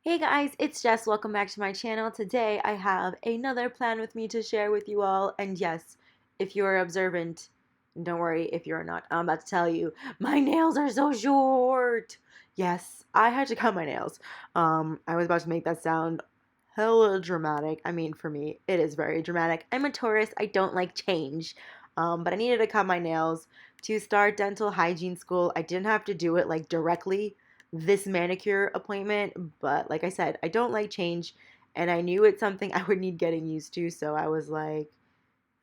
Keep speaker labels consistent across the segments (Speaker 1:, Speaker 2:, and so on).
Speaker 1: Hey guys, it's Jess. Welcome back to my channel. Today I have another plan with me to share with you all. And yes, if you're observant, don't worry if you're not. I'm about to tell you, my nails are so short. Yes, I had to cut my nails. I was about to make that sound hella dramatic. I mean, for me, it is very dramatic. I'm a Taurus. I don't like change. But I needed to cut my nails to start dental hygiene school. I didn't have to do it like directly this manicure appointment, but like I said, I don't like change, and I knew it's something I would need getting used to, so I was like,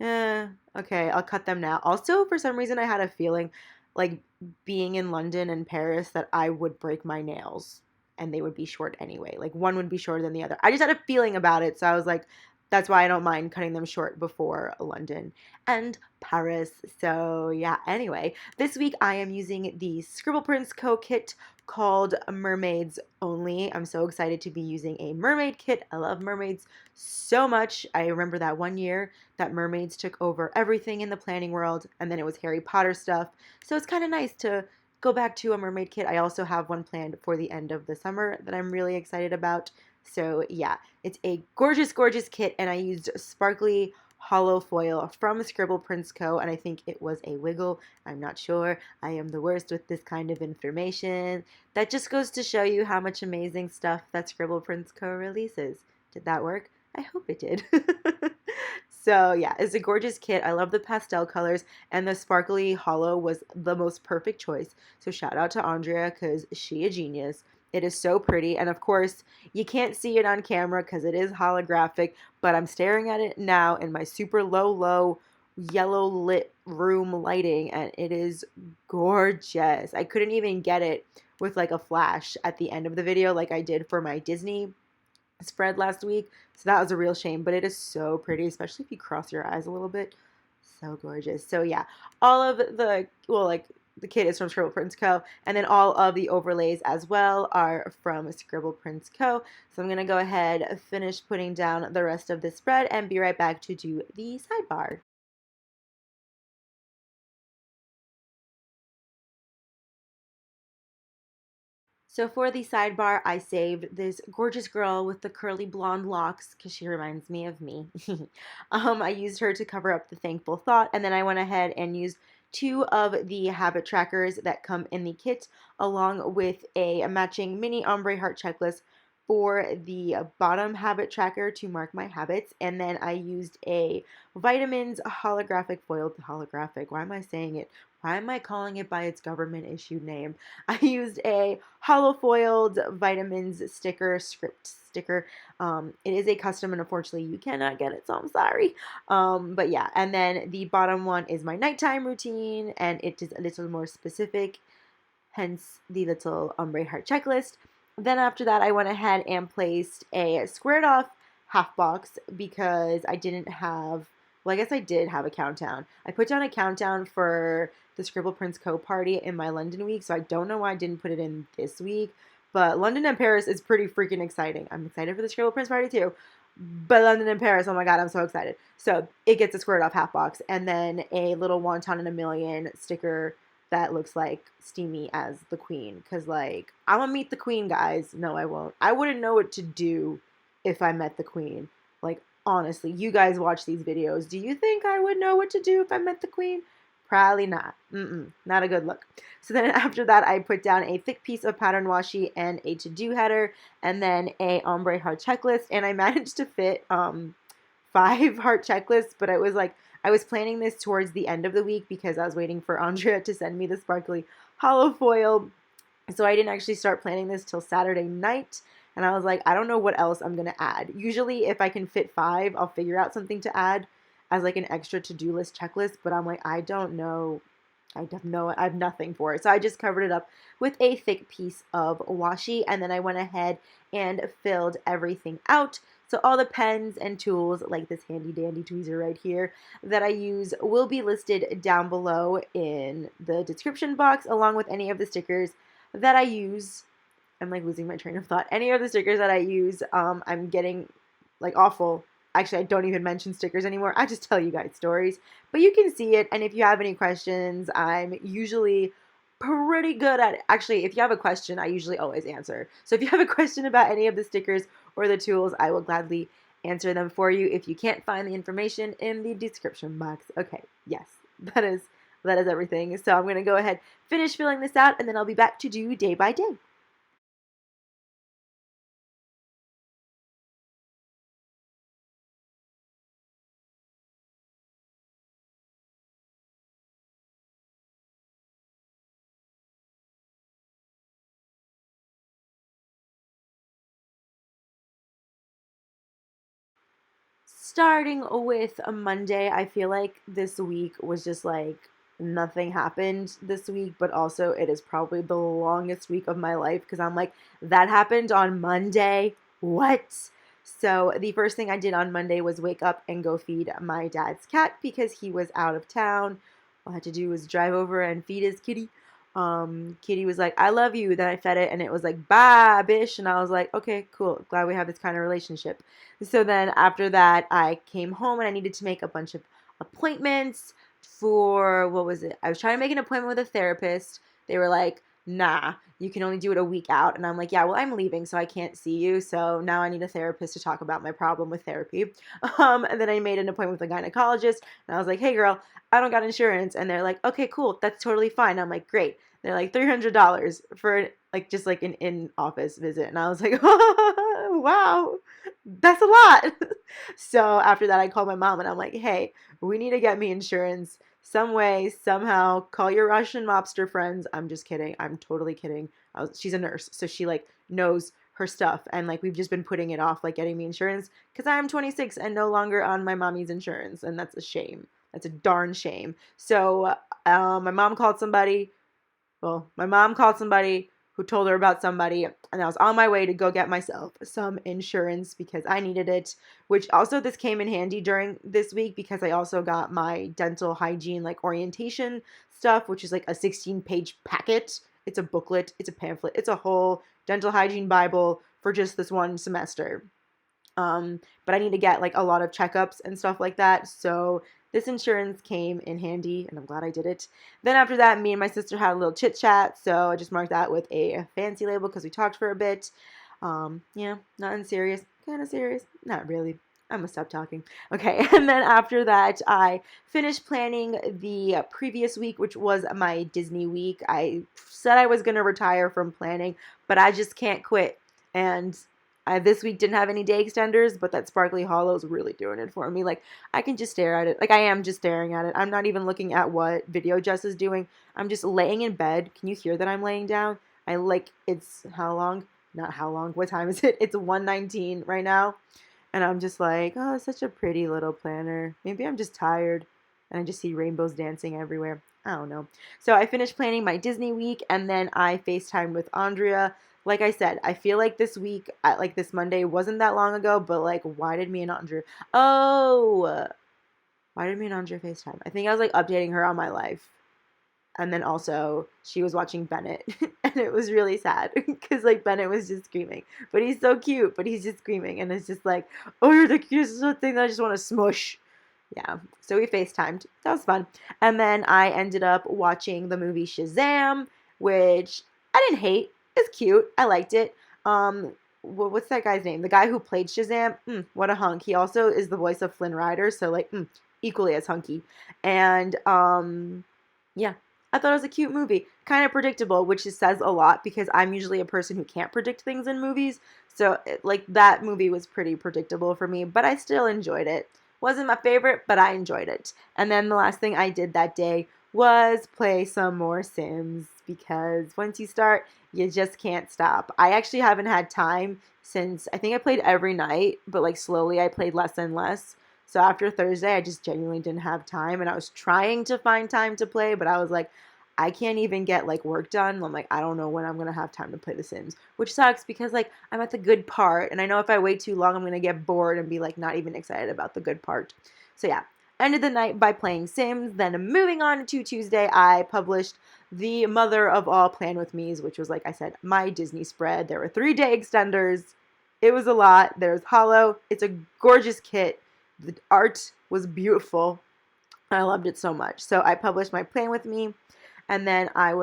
Speaker 1: okay, I'll cut them now. Also, for some reason, I had a feeling like being in London and Paris that I would break my nails and they would be short anyway. Like one would be shorter than the other. I just had a feeling about it, so I was like, that's why I don't mind cutting them short before London and Paris. So yeah, anyway, this week I am using the ScribblePrintsCo kit called Mermaids Only. I'm so excited to be using a mermaid kit. I love mermaids so much. I remember that one year that mermaids took over everything in the planning world, and then it was Harry Potter stuff. So it's kind of nice to go back to a mermaid kit. I also have one planned for the end of the summer that I'm really excited about. So yeah, it's a gorgeous, gorgeous kit, and I used sparkly hollow foil from ScribblePrintsCo, and I think it was a wiggle. I'm not sure. I am the worst with this kind of information. That just goes to show you how much amazing stuff that ScribblePrintsCo releases. Did that work? I hope it did. So yeah, it's a gorgeous kit. I love the pastel colors, and the sparkly hollow was the most perfect choice. So shout out to Andrea because she a genius. It is so pretty, and of course you can't see it on camera because it is holographic, but I'm staring at it now in my super low yellow lit room lighting, and it is gorgeous. I couldn't even get it with like a flash at the end of the video like I did for my Disney spread last week. So that was a real shame, but it is so pretty, especially if you cross your eyes a little bit. So gorgeous. So yeah, all of the, well, like the kit is from ScribblePrintsCo, and then all of the overlays as well are from ScribblePrintsCo. So I'm going to go ahead, finish putting down the rest of the spread, and be right back to do the sidebar. So for the sidebar, I saved this gorgeous girl with the curly blonde locks because she reminds me of me. I used her to cover up the thankful thought, and then I went ahead and used two of the habit trackers that come in the kit, along with a matching mini ombre heart checklist for the bottom habit tracker to mark my habits. And then I used a vitamins holographic foil, holographic, why am I saying it? Why am I calling it by its government issued name? I used a hollow foiled vitamins sticker, script sticker. It is a custom, and unfortunately you cannot get it, so I'm sorry. But yeah, and then the bottom one is my nighttime routine, and it is a little more specific, hence the little ombre heart checklist. Then after that, I went ahead and placed a squared off half box because I didn't have, well, I guess I did have a countdown. I put down a countdown for the ScribblePrintsCo party in my London week, so I don't know why I didn't put it in this week. But London and Paris is pretty freaking exciting. I'm excited for the Scribble Prints party too. But London and Paris, oh my god, I'm so excited. So it gets a squared off half box, and then a little wonton in a million sticker that looks like Steamy as the queen. Because, like, I'm gonna meet the queen, guys. No, I won't. I wouldn't know what to do if I met the queen. Like, honestly, you guys watch these videos. Do you think I would know what to do if I met the queen? Probably not. Not a good look. So then after that, I put down a thick piece of pattern washi and a to-do header, and then a ombre heart checklist. And I managed to fit 5 heart checklists, but it was like, I was planning this towards the end of the week because I was waiting for Andrea to send me the sparkly hollow foil. So I didn't actually start planning this till Saturday night. And I was like, I don't know what else I'm going to add. Usually if I can fit 5, I'll figure out something to add as like an extra to-do list checklist. But I'm like, I don't know. I have nothing for it. So I just covered it up with a thick piece of washi. And then I went ahead and filled everything out. So all the pens and tools, like this handy dandy tweezer right here, that I use will be listed down below in the description box, along with any of the stickers that I use. I'm like losing my train of thought. Any of the stickers that I use, I'm getting like awful. Actually, I don't even mention stickers anymore. I just tell you guys stories. But you can see it, and if you have any questions, I'm usually pretty good at it. Actually, if you have a question, I usually always answer. So if you have a question about any of the stickers or the tools, I will gladly answer them for you if you can't find the information in the description box. Okay, yes, that is everything. So I'm going to go ahead, finish filling this out, and then I'll be back to do day by day. Starting with a Monday, I feel like this week was just like nothing happened this week, but also it is probably the longest week of my life because I'm like, that happened on Monday. What? So the first thing I did on Monday was wake up and go feed my dad's cat because he was out of town. All I had to do was drive over and feed his kitty. Kitty was like, I love you. Then I fed it and it was like, bye, bish. And I was like, okay, cool. Glad we have this kind of relationship. So then after that, I came home and I needed to make a bunch of appointments for, what was it? I was trying to make an appointment with a therapist. They were like, nah, you can only do it a week out. And I'm like, yeah, well, I'm leaving, so I can't see you. So now I need a therapist to talk about my problem with therapy. And then I made an appointment with a gynecologist. And I was like, hey, girl, I don't got insurance. And they're like, okay, cool. That's totally fine. I'm like, great. They're like $300 for like just like an in-office visit. And I was like, wow, that's a lot. So after that, I called my mom and I'm like, hey, we need to get me insurance some way, somehow. Call your Russian mobster friends. I'm just kidding. I'm totally kidding. She's a nurse, so she like knows her stuff, and like we've just been putting it off, like getting me insurance, because I'm 26 and no longer on my mommy's insurance, and that's a shame. That's a darn shame. So my mom called somebody. Well, my mom called somebody who told her about somebody, and I was on my way to go get myself some insurance because I needed it, which also this came in handy during this week because I also got my dental hygiene like orientation stuff, which is like a 16-page packet. It's a booklet, it's a pamphlet, it's a whole dental hygiene Bible for just this one semester. But I need to get like a lot of checkups and stuff like that. So this insurance came in handy and I'm glad I did it. Then after that, me and my sister had a little chit chat. So I just marked that with a fancy label because we talked for a bit. Yeah, nothing serious, kind of serious. Not really. I'm gonna stop talking. Okay, and then after that, I finished planning the previous week, which was my Disney week. I said I was gonna retire from planning, but I just can't quit. And I this week didn't have any day extenders, but that sparkly hollow is really doing it for me. Like, I can just stare at it. Like, I am just staring at it. I'm not even looking at what video Jess is doing. I'm just laying in bed. Can you hear that I'm laying down? It's how long? Not how long. What time is it? It's 1:19 right now. And I'm just like, oh, such a pretty little planner. Maybe I'm just tired and I just see rainbows dancing everywhere. I don't know. So I finished planning my Disney week and then I FaceTimed with Andrea. Like I said, I feel like this week, like this Monday wasn't that long ago, but like, why did me and Andrea? Oh, why did me and Andrea FaceTime? I think I was like updating her on my life. And then also she was watching Bennett and it was really sad because like Bennett was just screaming, but he's so cute, but he's just screaming. And it's just like, oh, you're the cutest little thing that I just want to smush. Yeah. So we FaceTimed. That was fun. And then I ended up watching the movie Shazam, which I didn't hate. It's cute. I liked it. What's that guy's name? The guy who played Shazam? What a hunk. He also is the voice of Flynn Rider, so like equally as hunky. And yeah, I thought it was a cute movie. Kind of predictable, which says a lot because I'm usually a person who can't predict things in movies. So like that movie was pretty predictable for me, but I still enjoyed it. Wasn't my favorite, but I enjoyed it. And then the last thing I did that day was play some more Sims because once you start, you just can't stop. I actually haven't had time since I think I played every night, but like slowly I played less and less. So after Thursday, I just genuinely didn't have time and I was trying to find time to play, but I was like, I can't even get like work done. I'm like, I don't know when I'm going to have time to play The Sims, which sucks because like I'm at the good part. And I know if I wait too long, I'm going to get bored and be like not even excited about the good part. So yeah, ended the night by playing Sims. Then moving on to Tuesday, I published the mother of all Plan With Me's, which was, like I said, my Disney spread. There were 3-day extenders. It was a lot. There's Hollow. It's a gorgeous kit. The art was beautiful. I loved it so much. So I published my Plan With Me. And then I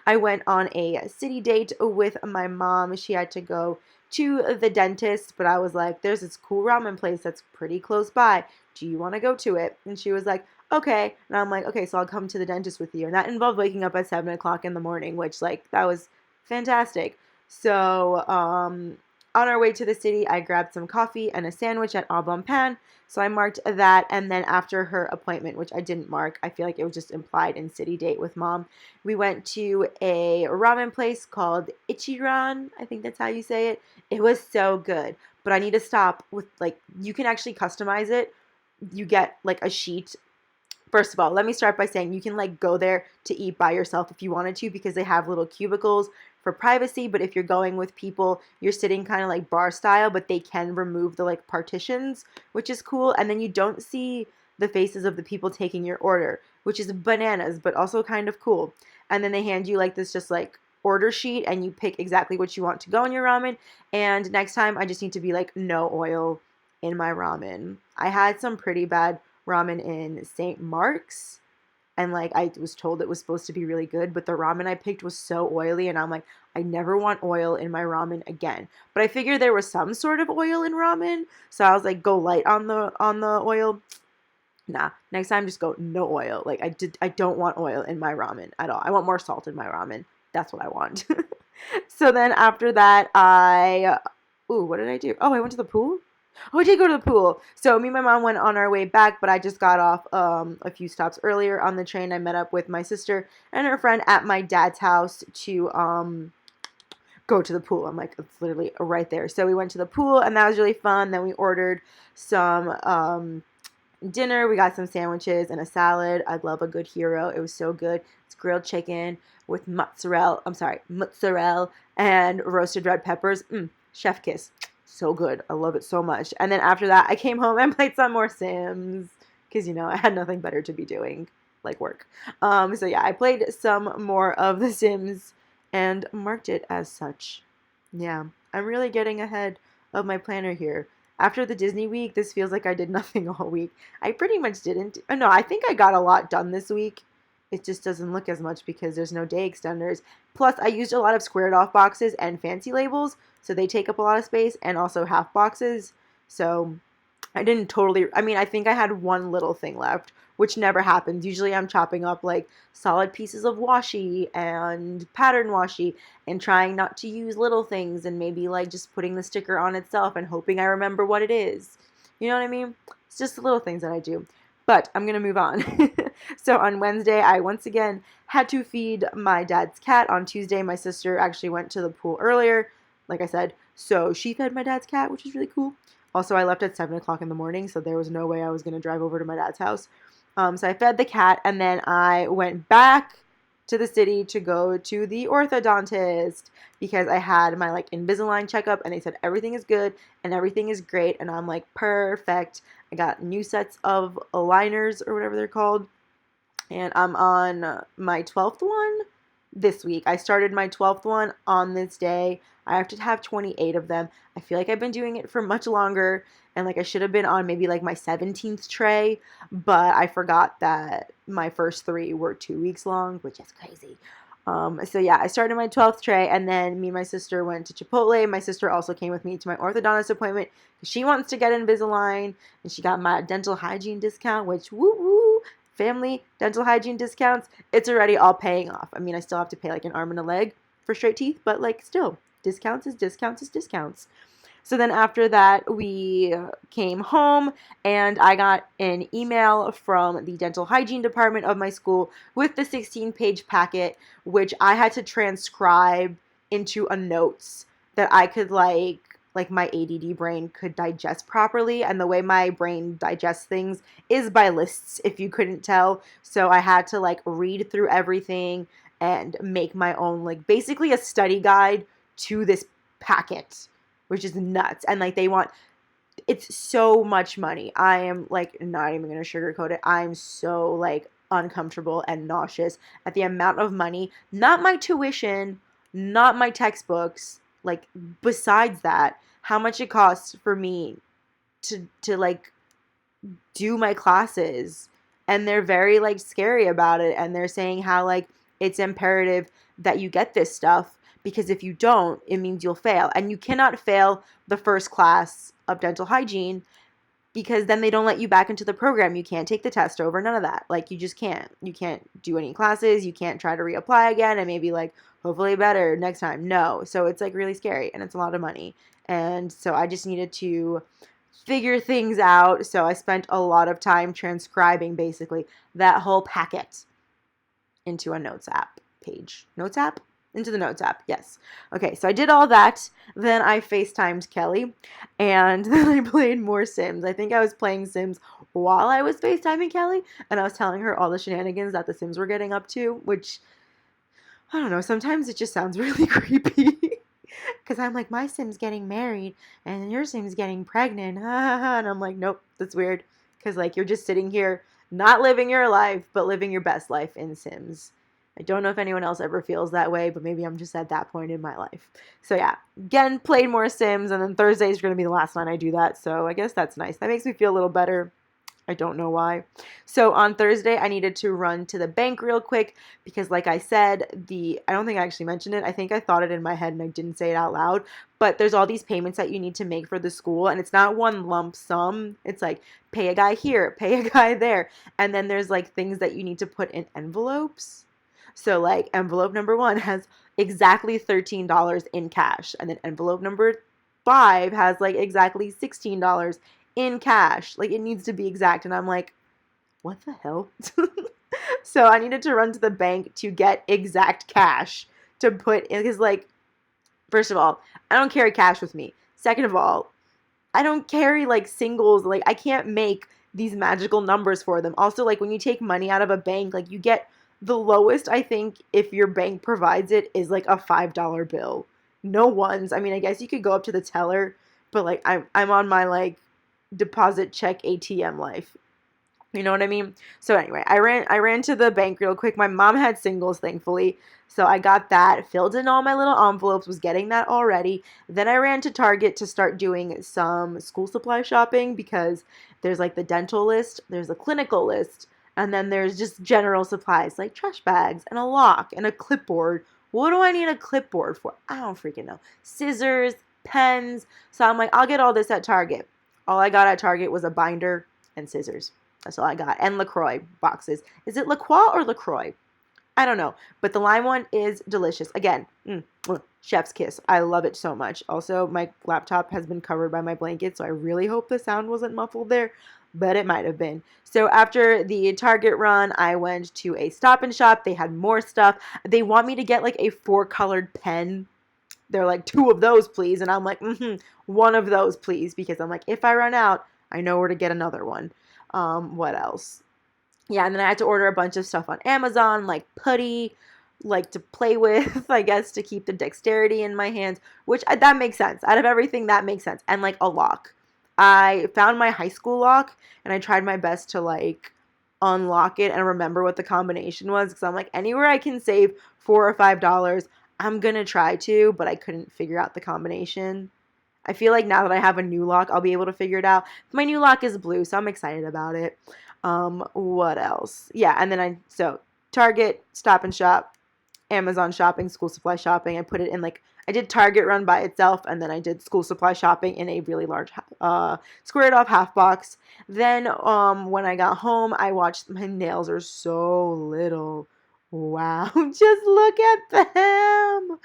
Speaker 1: I went on a city date with my mom. She had to go to the dentist, but I was like, there's this cool ramen place that's pretty close by. Do you want to go to it? And she was like, okay. And I'm like, okay, so I'll come to the dentist with you. And that involved waking up at 7 o'clock in the morning, which, like, that was fantastic. So, on our way to the city, I grabbed some coffee and a sandwich at Au Bon Pain. So I marked that, and then after her appointment, which I didn't mark, I feel like it was just implied in city date with mom, we went to a ramen place called Ichiran. I think that's how you say it. It was so good, but I need to stop with, like, you can actually customize it. You get, like, a sheet. First of all, let me start by saying you can, like, go there to eat by yourself if you wanted to, because they have little cubicles for privacy. But if you're going with people, you're sitting kind of like bar style, but they can remove the, like, partitions, which is cool. And then you don't see the faces of the people taking your order, which is bananas, but also kind of cool. And then they hand you, like, this just, like, order sheet, and you pick exactly what you want to go in your ramen. And next time I just need to be like, no oil in my ramen. I had some pretty bad ramen in St. Mark's, and, like, I was told it was supposed to be really good, but the ramen I picked was so oily, and I'm like, I never want oil in my ramen again. But I figured there was some sort of oil in ramen, so I was like, go light on the oil. Nah, next time just go no oil. Like, I don't want oil in my ramen at all. I want more salt in my ramen. That's what I want. So then after that, what did I do? Oh, I went to the pool. Oh, I did go to the pool. So me and my mom went on our way back, but I just got off a few stops earlier on the train. I met up with my sister and her friend at my dad's house to go to the pool. I'm like, it's literally right there. So we went to the pool, and that was really fun. Then we ordered some dinner. We got some sandwiches and a salad. I love a good hero. It was so good. It's grilled chicken with mozzarella and roasted red peppers. Chef kiss. So good. I love it so much. And then after that, I came home and played some more Sims because, I had nothing better to be doing, like work. So yeah, I played some more of The Sims and marked it as such. Yeah, I'm really getting ahead of my planner here. After the Disney week, this feels like I did nothing all week. I pretty much didn't. No, I think I got a lot done this week. It just doesn't look as much because there's no day extenders. Plus, I used a lot of squared off boxes and fancy labels, so they take up a lot of space, and also half boxes. So I didn't totally, I think I had one little thing left, which never happens. Usually I'm chopping up, like, solid pieces of washi and pattern washi and trying not to use little things, and maybe, like, just putting the sticker on itself and hoping I remember what it is. You know what I mean? It's just the little things that I do. But I'm going to move on. So on Wednesday, I once again had to feed my dad's cat. On Tuesday, my sister actually went to the pool earlier, like I said. So she fed my dad's cat, which was really cool. Also, I left at 7 o'clock in the morning, so there was no way I was going to drive over to my dad's house. So I fed the cat, and then I went back to the city to go to the orthodontist because I had my, like, Invisalign checkup, and they said everything is good and everything is great, and I'm like, perfect. I got new sets of aligners or whatever they're called, and I'm on my 12th one this week. I started my 12th one on this day. I have to have 28 of them. I feel like I've been doing it for much longer, and, like, I should have been on maybe, like, my 17th tray, but I forgot that my first 3 were 2 weeks long, which is crazy. So yeah, I started my 12th tray, and then me and my sister went to Chipotle. My sister also came with me to my orthodontist appointment because she wants to get Invisalign, and she got my dental hygiene discount, which, woo, family dental hygiene discounts, it's already all paying off. I still have to pay, like, an arm and a leg for straight teeth, but, like, still, discounts is discounts. So then after that, we came home, and I got an email from the dental hygiene department of my school with the 16-page packet, which I had to transcribe into a notes that I could, like my ADD brain could digest properly. And the way my brain digests things is by lists, if you couldn't tell. So I had to, like, read through everything and make my own, like, basically a study guide to this packet, which is nuts. And, like, it's so much money. I am, like, not even going to sugarcoat it. I'm so, like, uncomfortable and nauseous at the amount of money, not my tuition, not my textbooks, like, besides that, how much it costs for me to like, do my classes and they're very like scary about it, and they're saying how like it's imperative that you get this stuff, because if you don't, it means you'll fail, and you cannot fail the first class of dental hygiene, because then they don't let you back into the program. You can't take the test over, none of that. Like, you just can't. You can't do any classes. You can't try to reapply again and maybe like hopefully better next time. No. So it's like really scary, and it's a lot of money. And so I just needed to figure things out. So I spent a lot of time transcribing basically that whole packet into a notes app page. Notes app? Into the notes app, yes. Okay, so I did all that. Then I FaceTimed Kelly, and then I played more Sims. I think I was playing Sims while I was FaceTiming Kelly, and I was telling her all the shenanigans that the Sims were getting up to, which, I don't know, sometimes it just sounds really creepy. Because I'm like, my Sim's getting married, and your Sim's getting pregnant. And I'm like, nope, that's weird. Because, like, you're just sitting here not living your life, but living your best life in Sims. I don't know if anyone else ever feels that way, but maybe I'm just at that point in my life. So yeah, again, played more Sims, and then Thursday is going to be the last night I do that, so I guess that's nice. That makes me feel a little better. I don't know why. So on Thursday, I needed to run to the bank real quick because, like I said, I don't think I actually mentioned it. I think I thought it in my head and I didn't say it out loud, but there's all these payments that you need to make for the school, and it's not one lump sum. It's like pay a guy here, pay a guy there, and then there's like things that you need to put in envelopes. So, like, envelope number 1 has exactly $13 in cash. And then envelope number 5 has, like, exactly $16 in cash. Like, it needs to be exact. And I'm like, what the hell? So I needed to run to the bank to get exact cash to put in. Because, like, first of all, I don't carry cash with me. Second of all, I don't carry, like, singles. Like, I can't make these magical numbers for them. Also, like, when you take money out of a bank, like, you get... The lowest, I think, if your bank provides it, is like a $5 bill. No ones. I mean, I guess you could go up to the teller, but like I'm on my like deposit check ATM life. You know what I mean? So anyway, I ran to the bank real quick. My mom had singles, thankfully. So I got that, filled in all my little envelopes, was getting that already. Then I ran to Target to start doing some school supply shopping because there's like the dental list, there's a clinical list, and then there's just general supplies like trash bags and a lock and a clipboard. What do I need a clipboard for? I don't freaking know. Scissors, pens. So I'm like, I'll get all this at Target. All I got at Target was a binder and scissors. That's all I got. And LaCroix boxes. Is it LaCroix or LaCroix? I don't know. But the lime one is delicious. Again, chef's kiss. I love it so much. Also, my laptop has been covered by my blanket, so I really hope the sound wasn't muffled there. But it might have been. So after the Target run, I went to a Stop and Shop. They had more stuff. They want me to get like a 4-colored pen. They're like, 2 of those, please. And I'm like, 1 of those, please. Because I'm like, if I run out, I know where to get another one. What else? Yeah, and then I had to order a bunch of stuff on Amazon, like putty, like to play with, I guess, to keep the dexterity in my hands, which that makes sense. Out of everything, that makes sense. And like a lock. I found my high school lock, and I tried my best to, like, unlock it and remember what the combination was, because I'm like, anywhere I can save $4 or $5, I'm going to try to, but I couldn't figure out the combination. I feel like now that I have a new lock, I'll be able to figure it out. My new lock is blue, so I'm excited about it. What else? Yeah, and then so Target, Stop and Shop, Amazon shopping, school supply shopping. I put it in like, I did Target run by itself, and then I did school supply shopping in a really large squared off half box. Then when I got home, I watched, my nails are so little. Wow, just look at them.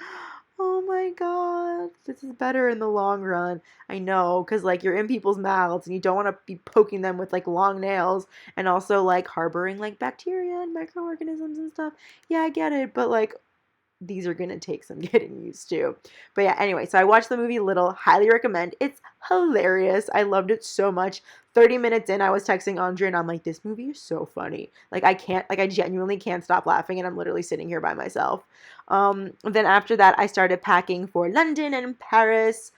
Speaker 1: Oh my god, this is better in the long run. I know, because like you're in people's mouths and you don't want to be poking them with like long nails and also like harboring like bacteria and microorganisms and stuff. Yeah, I get it, but like these are going to take some getting used to. But yeah, anyway, so I watched the movie Little. Highly recommend. It's hilarious. I loved it so much. 30 minutes in, I was texting Andre, and I'm like, this movie is so funny. Like, I genuinely can't stop laughing, and I'm literally sitting here by myself. Then after that, I started packing for London and Paris.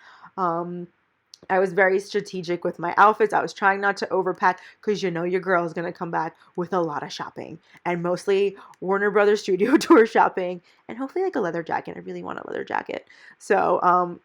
Speaker 1: I was very strategic with my outfits. I was trying not to overpack because you know your girl is going to come back with a lot of shopping and mostly Warner Brothers Studio Tour shopping and hopefully like a leather jacket. I really want a leather jacket. So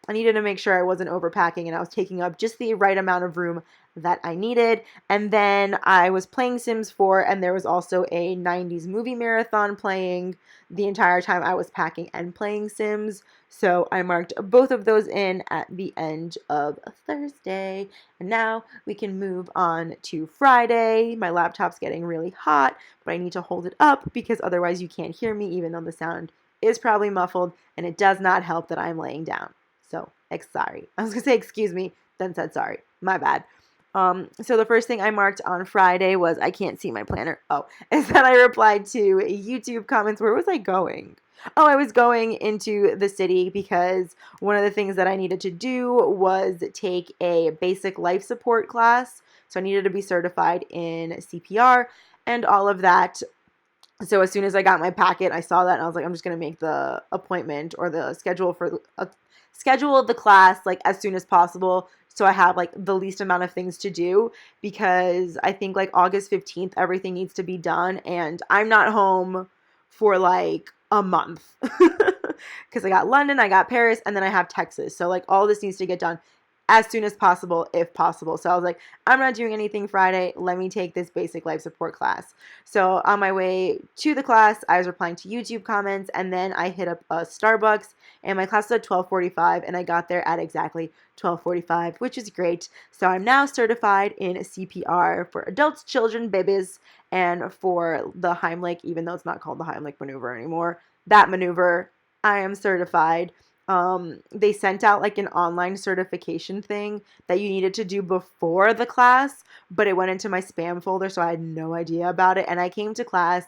Speaker 1: I needed to make sure I wasn't overpacking and I was taking up just the right amount of room that I needed. And then I was playing Sims 4, and there was also a 90s movie marathon playing the entire time I was packing and playing Sims. So I marked both of those in at the end of Thursday. And now we can move on to Friday. My laptop's getting really hot, but I need to hold it up because otherwise you can't hear me, even though the sound is probably muffled, and it does not help that I'm laying down. So, sorry. I was going to say excuse me, then said sorry. My bad. So the first thing I marked on Friday was, I can't see my planner. Oh, is that I replied to YouTube comments. Where was I going? Oh, I was going into the city because one of the things that I needed to do was take a basic life support class. So I needed to be certified in CPR and all of that. So as soon as I got my packet, I saw that and I was like, I'm just going to make the appointment or the schedule for schedule of the class like as soon as possible. So I have like the least amount of things to do, because I think like August 15th, everything needs to be done. And I'm not home for like a month because I got London, I got Paris, and then I have Texas. So like all this needs to get done as soon as possible, if possible. So I was like, I'm not doing anything Friday. Let me take this basic life support class. So on my way to the class, I was replying to YouTube comments, and then I hit up a Starbucks, and my class was at 12:45, and I got there at exactly 12:45, which is great. So I'm now certified in CPR for adults, children, babies, and for the Heimlich, even though it's not called the Heimlich maneuver anymore. That maneuver, I am certified. They sent out like an online certification thing that you needed to do before the class, but it went into my spam folder, so I had no idea about it. And I came to class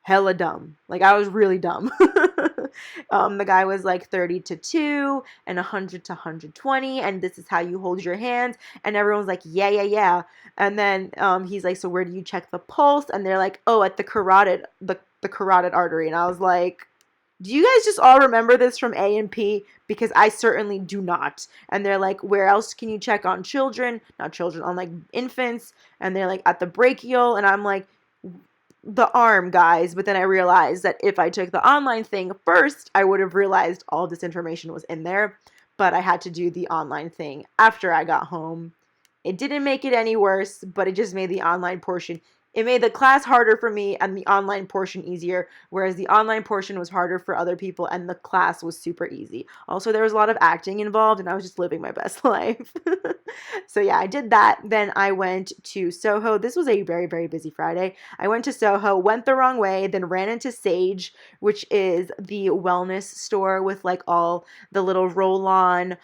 Speaker 1: hella dumb. Like, I was really dumb. The guy was like 30 to 2 and 100 to 120, and this is how you hold your hands. And everyone's like, yeah, yeah, yeah. And then he's like, so where do you check the pulse? And they're like, oh, at the carotid artery. And I was like, do you guys just all remember this from A and P? Because I certainly do not. And they're like, where else can you check on children? Not children, on like infants. And they're like, at the brachial. And I'm like, the arm, guys. But then I realized that if I took the online thing first, I would have realized all this information was in there. But I had to do the online thing after I got home. It didn't make it any worse, but it just made the online portion. It made the class harder for me and the online portion easier, whereas the online portion was harder for other people and the class was super easy. Also, there was a lot of acting involved, and I was just living my best life. So yeah, I did that. Then I went to Soho. This was a very, very busy Friday. I went to Soho, went the wrong way, then ran into Sage, which is the wellness store with like all the little roll-on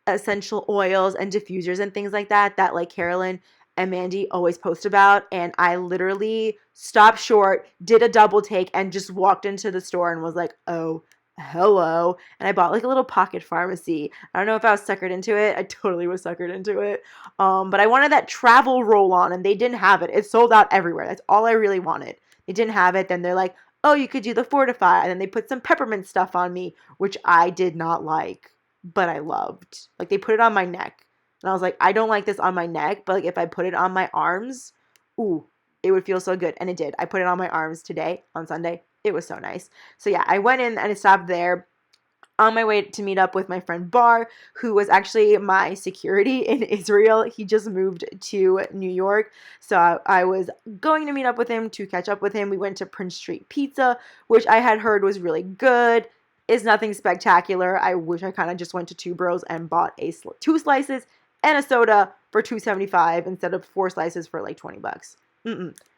Speaker 1: essential oils and diffusers and things like that like Carolyn and Mandy always post about. And I literally stopped short, did a double take, and just walked into the store and was like, oh, hello. And I bought like a little pocket pharmacy. I don't know if I was suckered into it. I totally was suckered into it. But I wanted that travel roll-on, and they didn't have it. It sold out everywhere. That's all I really wanted. They didn't have it. Then they're like, oh, you could do the Fortify. And then they put some peppermint stuff on me, which I did not like, but I loved. Like, they put it on my neck. And I was like, I don't like this on my neck, but like if I put it on my arms, ooh, it would feel so good. And it did. I put it on my arms today, on Sunday. It was so nice. So yeah, I went in and I stopped there on my way to meet up with my friend Bar, who was actually my security in Israel. He just moved to New York. So I was going to meet up with him to catch up with him. We went to Prince Street Pizza, which I had heard was really good. It's nothing spectacular. I wish I kind of just went to Two Bros and bought 2 slices and a soda for $2.75 instead of 4 slices for like $20.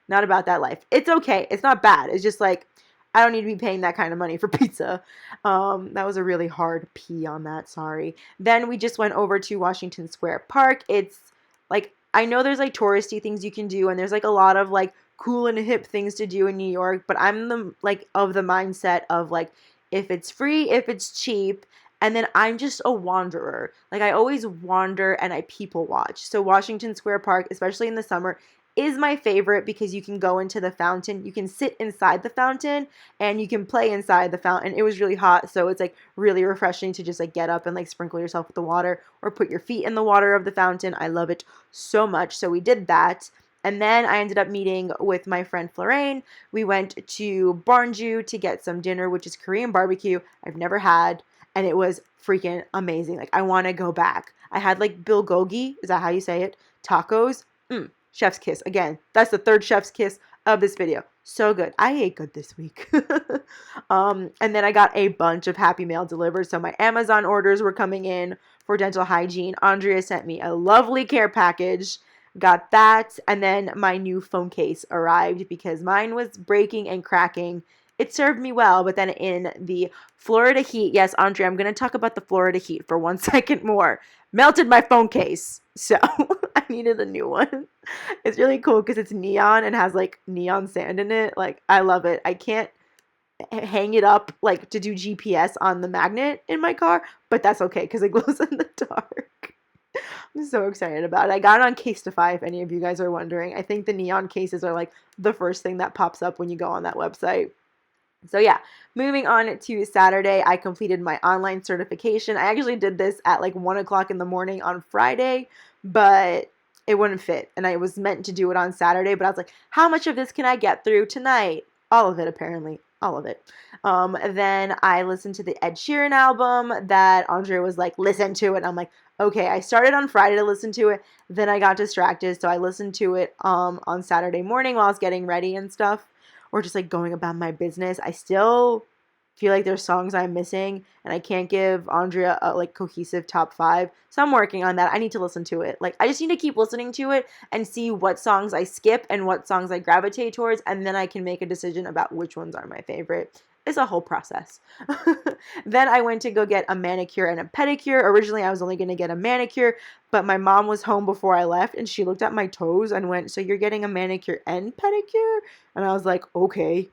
Speaker 1: Not about that life. It's okay. It's not bad. It's just like, I don't need to be paying that kind of money for pizza. That was a really hard P on that. Sorry. Then we just went over to Washington Square Park. It's like, I know there's like touristy things you can do, and there's like a lot of like cool and hip things to do in New York, but I'm of the mindset of like, if it's free, if it's cheap. And then I'm just a wanderer. Like, I always wander and I people watch. So Washington Square Park, especially in the summer, is my favorite because you can go into the fountain. You can sit inside the fountain and you can play inside the fountain. It was really hot, so it's like really refreshing to just like get up and like sprinkle yourself with the water or put your feet in the water of the fountain. I love it so much. So we did that. And then I ended up meeting with my friend Florraine. We went to Barnju to get some dinner, which is Korean barbecue I've never had. And it was freaking amazing. Like, I want to go back. I had like bulgogi. Is that how you say it? Tacos. Chef's kiss. Again, that's the third chef's kiss of this video. So good. I ate good this week. And then I got a bunch of Happy Mail delivered. So my Amazon orders were coming in for dental hygiene. Andrea sent me a lovely care package. Got that. And then my new phone case arrived because mine was breaking and cracking. It served me well, but then in the Florida heat, yes, Andrea, I'm going to talk about the Florida heat for 1 second more. Melted my phone case. So I needed a new one. It's really cool because it's neon and has like neon sand in it. Like, I love it. I can't hang it up like to do GPS on the magnet in my car, but that's okay because it glows in the dark. I'm so excited about it. I got it on Casetify, if any of you guys are wondering. I think the neon cases are like the first thing that pops up when you go on that website. So yeah, moving on to Saturday, I completed my online certification. I actually did this at like 1 o'clock in the morning on Friday, but it wouldn't fit. And I was meant to do it on Saturday, but I was like, how much of this can I get through tonight? All of it, apparently. All of it. Then I listened to the Ed Sheeran album that Andrea was like, listen to it. And I'm like, okay, I started on Friday to listen to it. Then I got distracted. So I listened to it on Saturday morning while I was getting ready and stuff, or just like going about my business. I still feel like there's songs I'm missing and I can't give Andrea a like cohesive top 5. So I'm working on that. I need to listen to it. Like, I just need to keep listening to it and see what songs I skip and what songs I gravitate towards, and then I can make a decision about which ones are my favorite. It's a whole process. Then I went to go get a manicure and a pedicure. Originally, I was only going to get a manicure, but my mom was home before I left, and she looked at my toes and went, so you're getting a manicure and pedicure? And I was like, okay.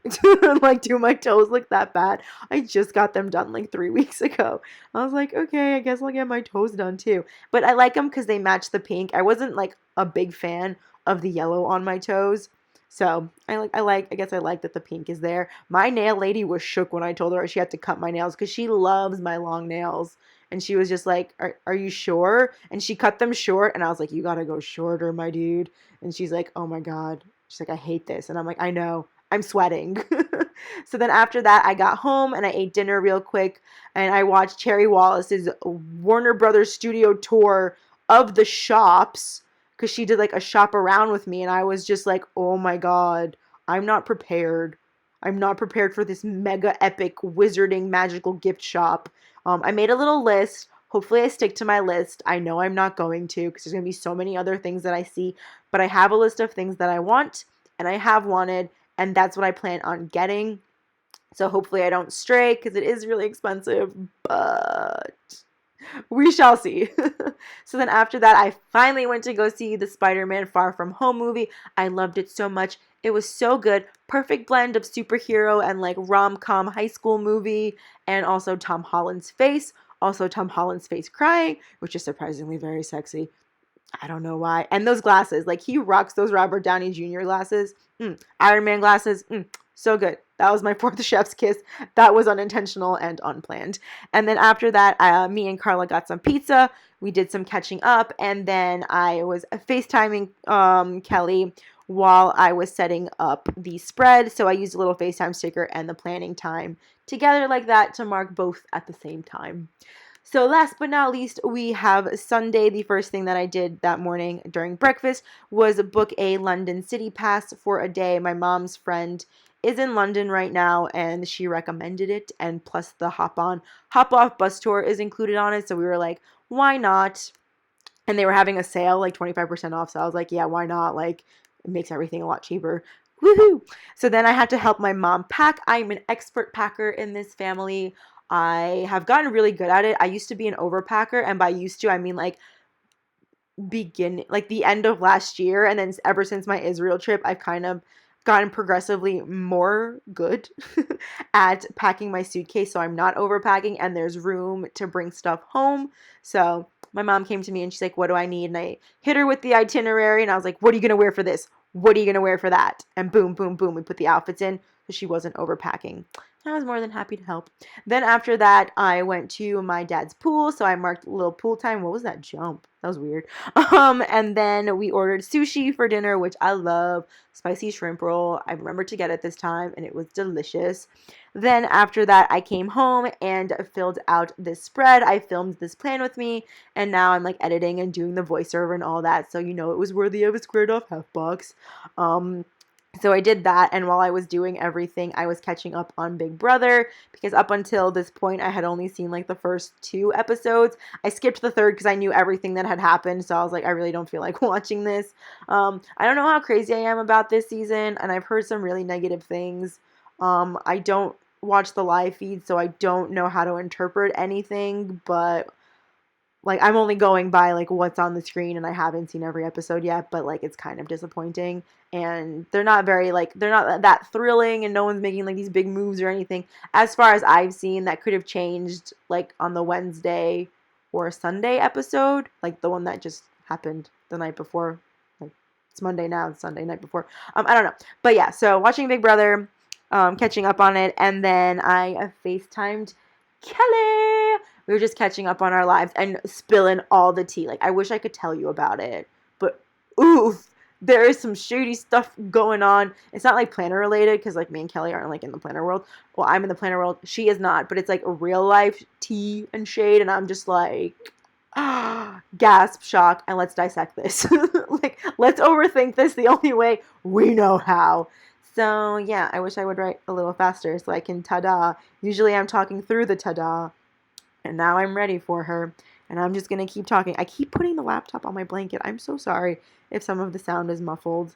Speaker 1: Like, do my toes look that bad? I just got them done like 3 weeks ago. I was like, okay, I guess I'll get my toes done too. But I like them because they match the pink. I wasn't like a big fan of the yellow on my toes. So I guess I like that the pink is there. My nail lady was shook when I told her she had to cut my nails because she loves my long nails. And she was just like, are you sure? And she cut them short. And I was like, you got to go shorter, my dude. And she's like, oh my God. She's like, I hate this. And I'm like, I know. I'm sweating. So then after that, I got home and I ate dinner real quick. And I watched Cherry Wallace's Warner Brothers studio tour of the shops, because she did like a shop around with me, and I was just like, oh my God, I'm not prepared. I'm not prepared for this mega epic wizarding magical gift shop. I made a little list. Hopefully I stick to my list. I know I'm not going to, because there's going to be so many other things that I see, but I have a list of things that I want and I have wanted, and that's what I plan on getting. So hopefully I don't stray, because it is really expensive, but we shall see. So then after that, I finally went to go see the Spider-Man Far From Home movie. I loved it so much. It was so good. Perfect blend of superhero and like rom-com high school movie, and also Tom Holland's face. Also Tom Holland's face crying, which is surprisingly very sexy. I don't know why. And those glasses. Like, he rocks those Robert Downey Jr. glasses. Iron Man glasses. So good. That was my 4th chef's kiss. That was unintentional and unplanned. And then after that, me and Carla got some pizza. We did some catching up. And then I was FaceTiming Kelly while I was setting up the spread. So I used a little FaceTime sticker and the planning time together like that to mark both at the same time. So last but not least, we have Sunday. The first thing that I did that morning during breakfast was book a London City Pass for a day. My mom's friend is in London right now, and she recommended it, and plus the hop-off bus tour is included on it, so we were like, why not? And they were having a sale, like 25% off, so I was like, yeah, why not? Like, it makes everything a lot cheaper. Woohoo! So then I had to help my mom pack. I'm an expert packer in this family. I have gotten really good at it. I used to be an overpacker, and by used to, I mean like the end of last year, and then ever since my Israel trip, I've kind of gotten progressively more good at packing my suitcase, so I'm not overpacking and there's room to bring stuff home. So my mom came to me and she's like, what do I need? And I hit her with the itinerary, and I was like, what are you going to wear for this? What are you going to wear for that? And boom, boom, boom, we put the outfits in, so she wasn't overpacking. I was more than happy to help. Then after that, I went to my dad's pool, so I marked a little pool time. What was that jump? That was weird. And then we ordered sushi for dinner, which I love. Spicy shrimp roll. I remembered to get it this time, and it was delicious. Then after that, I came home and filled out this spread. I filmed this plan with me, and now I'm like editing and doing the voiceover and all that, so you know it was worthy of a squared off half box. So I did that, and while I was doing everything, I was catching up on Big Brother, because up until this point, I had only seen like the first 2 episodes. I skipped the third because I knew everything that had happened, so I was like, I really don't feel like watching this. I don't know how crazy I am about this season, and I've heard some really negative things. I don't watch the live feed, so I don't know how to interpret anything, but like I'm only going by like what's on the screen, and I haven't seen every episode yet, but like it's kind of disappointing, and they're not that thrilling, and no one's making like these big moves or anything as far as I've seen. That could have changed like on the Wednesday or Sunday episode, like the one that just happened the night before. Like it's Monday now, it's Sunday night before. I don't know, but yeah, so watching Big Brother, catching up on it, and then I FaceTimed Kelly. We were just catching up on our lives and spilling all the tea. Like, I wish I could tell you about it, but oof, there is some shady stuff going on. It's not like planner related, because like me and Kelly aren't like in the planner world. Well, I'm in the planner world, she is not, but it's like a real life tea and shade, and I'm just like, gasp, shock, and let's dissect this. Like, let's overthink this the only way we know how. So yeah, I wish I would write a little faster so I can ta-da. Usually I'm talking through the ta-da. And now I'm ready for her. And I'm just going to keep talking. I keep putting the laptop on my blanket. I'm so sorry if some of the sound is muffled.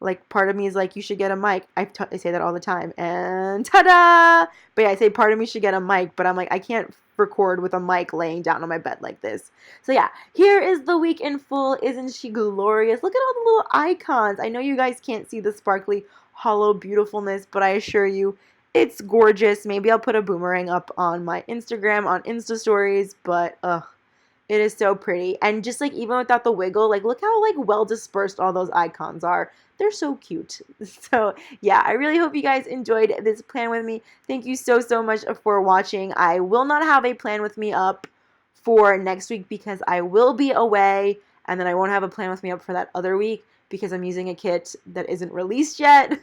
Speaker 1: Like, part of me is like, you should get a mic. I say that all the time. And ta-da! But yeah, I say part of me should get a mic. But I'm like, I can't record with a mic laying down on my bed like this. So yeah, here is the week in full. Isn't she glorious? Look at all the little icons. I know you guys can't see the sparkly, hollow beautifulness, but I assure you, it's gorgeous. Maybe I'll put a boomerang up on my Instagram, on Insta stories, but it is so pretty. And just like even without the wiggle, like look how like well dispersed all those icons are. They're so cute. So yeah, I really hope you guys enjoyed this plan with me. Thank you so much for watching. I will not have a plan with me up for next week because I will be away, and then I won't have a plan with me up for that other week because I'm using a kit that isn't released yet.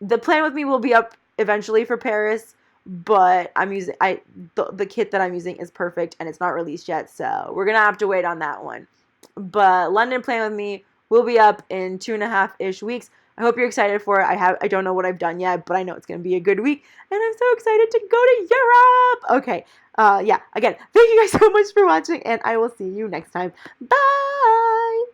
Speaker 1: The plan with me will be up eventually for Paris, but the kit that I'm using is perfect and it's not released yet, so we're gonna have to wait on that one. But London Plan With Me will be up in 2.5-ish weeks. I hope you're excited for it. I don't know what I've done yet, but I know it's gonna be a good week, and I'm so excited to go to Europe. Okay, yeah, again, thank you guys so much for watching, and I will see you next time. Bye!